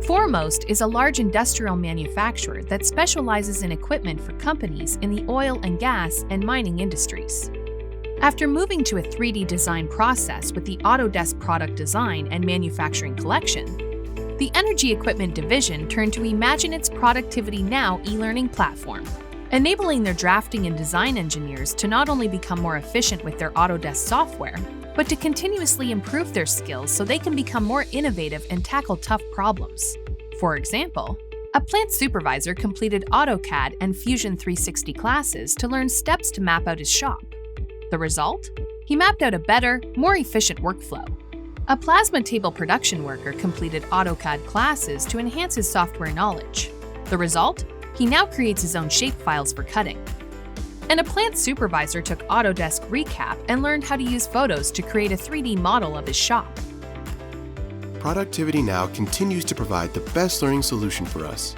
Foremost is a large industrial manufacturer that specializes in equipment for companies in the oil and gas and mining industries. After moving to a 3D design process with the Autodesk Product Design and Manufacturing Collection, the Energy Equipment Division turned to imagine its ProductivityNOW e-learning platform, enabling their drafting and design engineers to not only become more efficient with their Autodesk software, but to continuously improve their skills so they can become more innovative and tackle tough problems. For example, a plant supervisor completed AutoCAD and Fusion 360 classes to learn steps to map out his shop. The result? He mapped out a better, more efficient workflow. A plasma table production worker completed AutoCAD classes to enhance his software knowledge. The result? He now creates his own shapefiles for cutting. And a plant supervisor took Autodesk Recap and learned how to use photos to create a 3D model of his shop. ProductivityNOW continues to provide the best learning solution for us.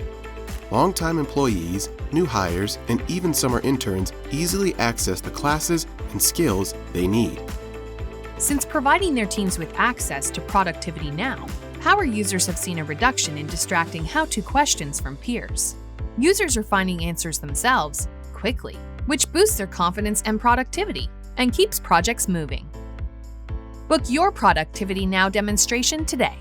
Longtime employees, new hires, and even summer interns easily access the classes and skills they need. Since providing their teams with access to ProductivityNOW, power users have seen a reduction in distracting how-to questions from peers. Users are finding answers themselves, quickly, which boosts their confidence and productivity and keeps projects moving. Book your ProductivityNOW demonstration today.